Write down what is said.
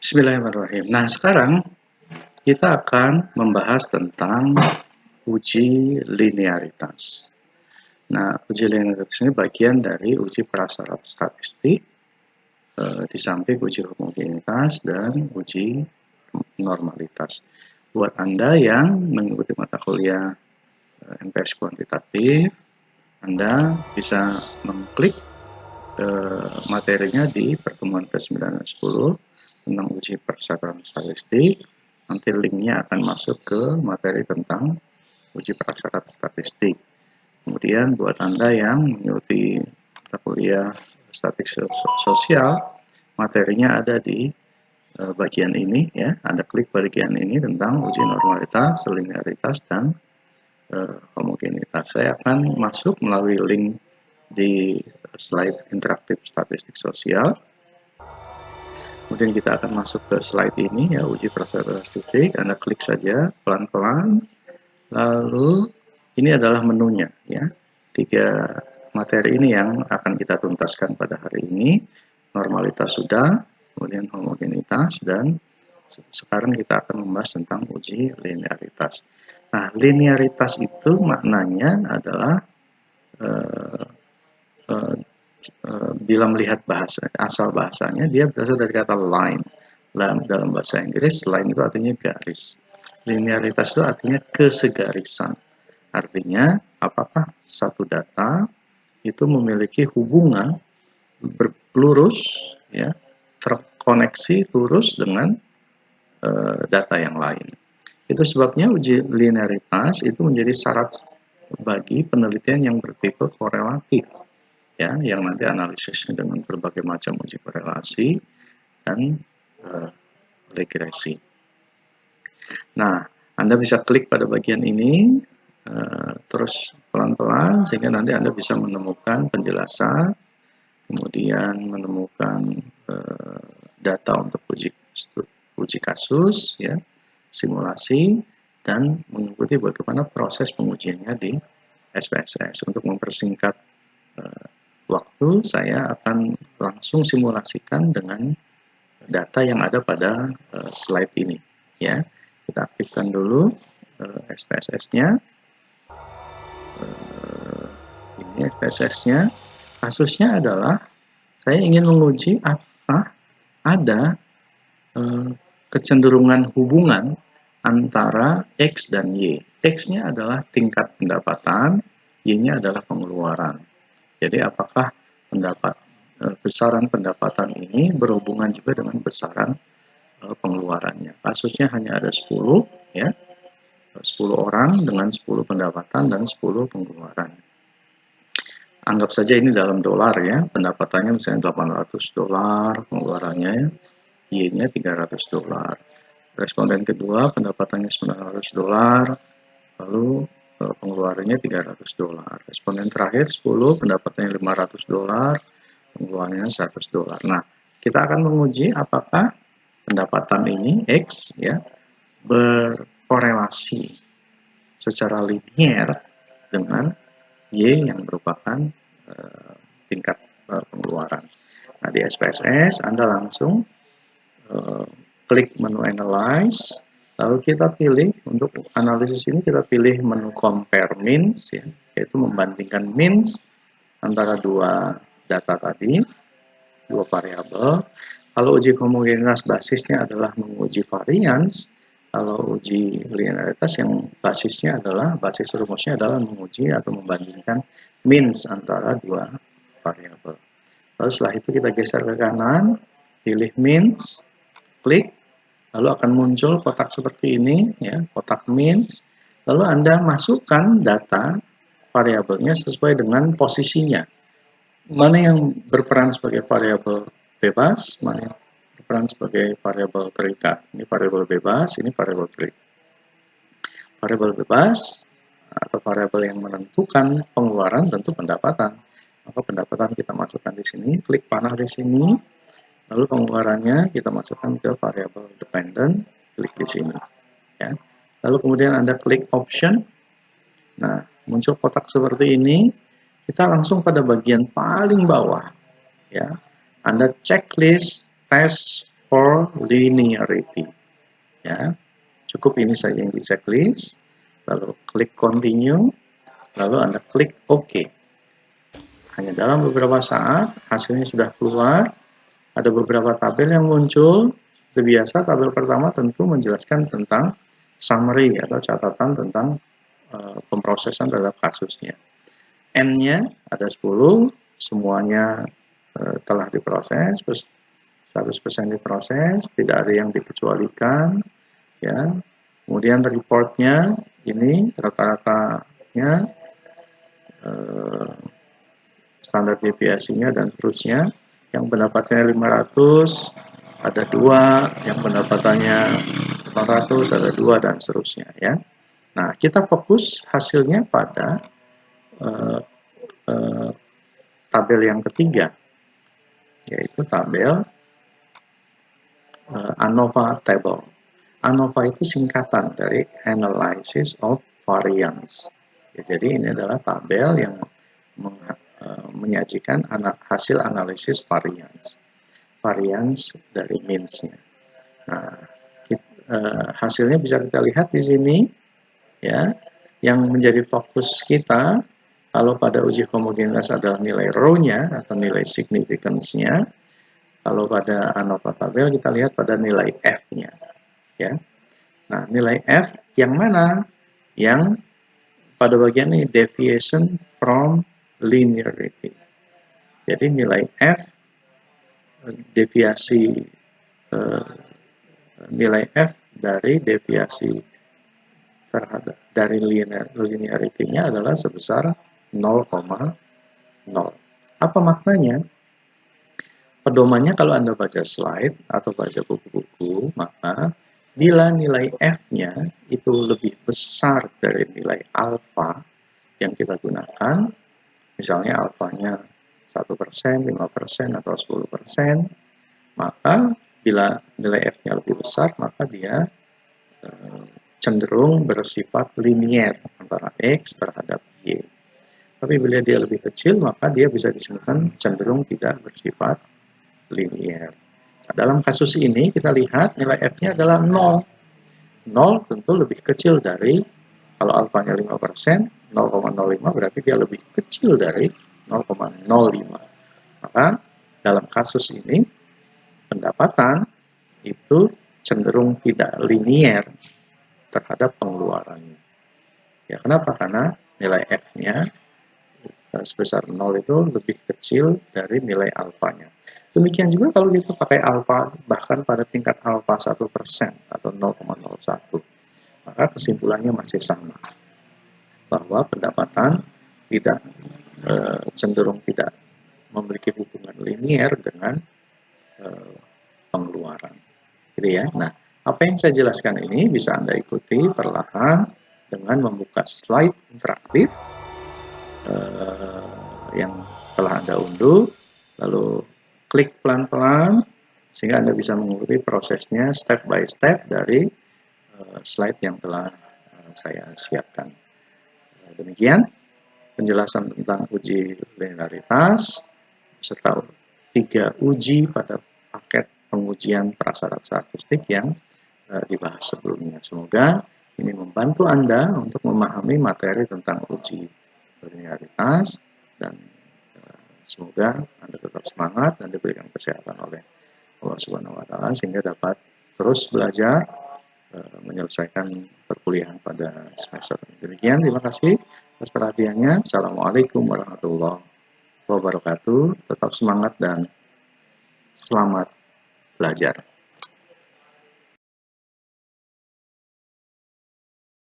Bismillahirrahmanirrahim. Nah, sekarang kita akan membahas tentang uji linearitas. Nah, uji linearitas ini bagian dari uji prasyarat statistik, di samping uji homogenitas dan uji normalitas. Buat Anda yang mengikuti mata kuliah MPS kuantitatif, Anda bisa mengklik materinya di pertemuan ke-9 dan 10 tentang uji prasyarat statistik. Nanti linknya akan masuk ke materi tentang uji prasyarat statistik. Kemudian buat Anda yang mengikuti mata kuliah statistik sosial, materinya ada di bagian ini ya. Anda klik bagian ini tentang uji normalitas, linearitas, dan homogenitas. Saya akan masuk melalui link di slide interaktif statistik sosial. Kemudian kita akan masuk ke slide ini ya, uji prasyarat statistik. Anda klik saja pelan-pelan. Lalu ini adalah menunya ya. 3 materi ini yang akan kita tuntaskan pada hari ini. Normalitas sudah, kemudian homogenitas, dan sekarang kita akan membahas tentang uji linearitas. Nah, linearitas itu maknanya adalah bila melihat bahasa, asal bahasanya dia berasal dari kata line. Dalam bahasa Inggris, line itu artinya garis. Linearitas itu artinya kesegarisan. Artinya, apakah satu data itu memiliki hubungan lurus, ya, terkoneksi lurus dengan data yang lain. Itu sebabnya uji linearitas itu menjadi syarat bagi penelitian yang bertipe korelatif, ya, yang nanti analisisnya dengan berbagai macam uji korelasi dan regresi. Nah, Anda bisa klik pada bagian ini, terus pelan-pelan sehingga nanti Anda bisa menemukan penjelasan, kemudian menemukan data untuk uji kasus, ya, simulasi, dan mengikuti bagaimana proses pengujiannya di SPSS. Untuk mempersingkat waktu, saya akan langsung simulasikan dengan data yang ada pada slide ini. Ya, kita aktifkan dulu SPSS-nya. Ini SPSS-nya. Kasusnya adalah saya ingin menguji apakah ada kecenderungan hubungan antara X dan Y. X-nya adalah tingkat pendapatan, Y-nya adalah pengeluaran. Jadi apakah besaran pendapatan ini berhubungan juga dengan besaran pengeluarannya. Kasusnya hanya ada 10, ya, 10 orang dengan 10 pendapatan dan 10 pengeluaran. Anggap saja ini dalam dolar ya, pendapatannya misalnya $800, pengeluarannya Y-nya $300. Responden kedua pendapatannya $900, lalu pengeluarannya $300. Responden terakhir 10 pendapatannya $500, pengeluarannya $100. Nah, kita akan menguji apakah pendapatan ini X ya berkorelasi secara linear dengan Y yang merupakan tingkat pengeluaran. Nah, di SPSS Anda langsung klik menu Analyze, lalu kita pilih untuk analisis ini kita pilih menu Compare Means, ya, yaitu membandingkan means antara dua data tadi, dua variabel. Kalau uji homogenitas basisnya adalah menguji variance, kalau uji linearitas yang basisnya adalah, basis rumusnya adalah menguji atau membandingkan means antara dua variabel. Lalu setelah itu kita geser ke kanan, pilih means, klik, lalu akan muncul kotak seperti ini, ya, kotak means. Lalu Anda masukkan data variabelnya sesuai dengan posisinya. Mana yang berperan sebagai variabel bebas, mana yang berperan sebagai variabel terikat. Ini variabel bebas, ini variabel terikat. Variabel bebas atau variabel yang menentukan pengeluaran tentu pendapatan. Maka pendapatan kita masukkan di sini, klik panah di sini, lalu pengeluarannya kita masukkan ke variabel dependent, klik di sini. Ya. Lalu kemudian Anda klik option. Nah, muncul kotak seperti ini. Kita langsung pada bagian paling bawah. Ya. Anda checklist test for linearity. Ya, cukup ini saja yang di checklist. Lalu klik continue, lalu Anda klik OK. Hanya dalam beberapa saat hasilnya sudah keluar. Ada beberapa tabel yang muncul. Seperti biasa, tabel pertama tentu menjelaskan tentang summary atau catatan tentang pemrosesan terhadap kasusnya. N-nya ada 10, semuanya telah diproses, 100% diproses, tidak ada yang dikecualikan, ya. Kemudian reportnya ini rata-ratanya, standar deviasinya dan seterusnya. Yang pendapatannya 500 ada 2, yang pendapatannya 400 ada 2, dan seterusnya, ya. Nah, kita fokus hasilnya pada tabel yang ketiga, yaitu tabel ANOVA table. ANOVA itu singkatan dari Analysis of Variance. Ya, jadi ini adalah tabel yang menyajikan hasil analisis variance. Variance dari means-nya. Nah, hasilnya bisa kita lihat di sini, ya. Yang menjadi fokus kita kalau pada uji homogenitas adalah nilai rho-nya atau nilai significance-nya. Kalau pada ANOVA tabel kita lihat pada nilai F-nya, ya. Nah, nilai F yang mana? Yang pada bagian ini deviation from linearity. Jadi nilai F deviasi nilai F dari deviasi terhadap dari linearity-nya adalah sebesar 0,0. Apa maknanya? Pedomannya kalau Anda baca slide atau baca buku-buku, maka bila nilai F-nya itu lebih besar dari nilai alfa yang kita gunakan, misalnya alfanya 1%, 5%, atau 10%, maka bila nilai F-nya lebih besar, maka dia cenderung bersifat linier antara X terhadap Y. Tapi bila dia lebih kecil, maka dia bisa disebutkan cenderung tidak bersifat linier. Nah, dalam kasus ini kita lihat nilai F-nya adalah 0. 0 tentu lebih kecil dari, kalau alfanya 5%, 0,05 berarti dia lebih kecil dari 0,05. Maka dalam kasus ini pendapatan itu cenderung tidak linier terhadap pengeluarannya. Ya, kenapa? Karena nilai F-nya sebesar 0 itu lebih kecil dari nilai alfanya. Demikian juga kalau kita pakai alfa, bahkan pada tingkat alfa 1% atau 0,01, maka kesimpulannya masih sama, bahwa pendapatan tidak cenderung tidak memiliki hubungan linier dengan pengeluaran. Gitu ya. Nah, apa yang saya jelaskan ini bisa Anda ikuti perlahan dengan membuka slide interaktif yang telah Anda unduh, lalu klik pelan-pelan sehingga Anda bisa mengikuti prosesnya step by step dari slide yang telah saya siapkan. Demikian penjelasan tentang uji linearitas serta 3 uji pada paket pengujian prasyarat statistik yang dibahas sebelumnya. Semoga ini membantu Anda untuk memahami materi tentang uji linearitas, dan semoga Anda tetap semangat dan diberikan kesehatan oleh Allah Subhanahu wa Ta'ala sehingga dapat terus belajar menyelesaikan perkuliahan pada semester ini. Demikian, terima kasih atas perhatiannya. Assalamualaikum warahmatullahi wabarakatuh. Tetap semangat dan selamat belajar.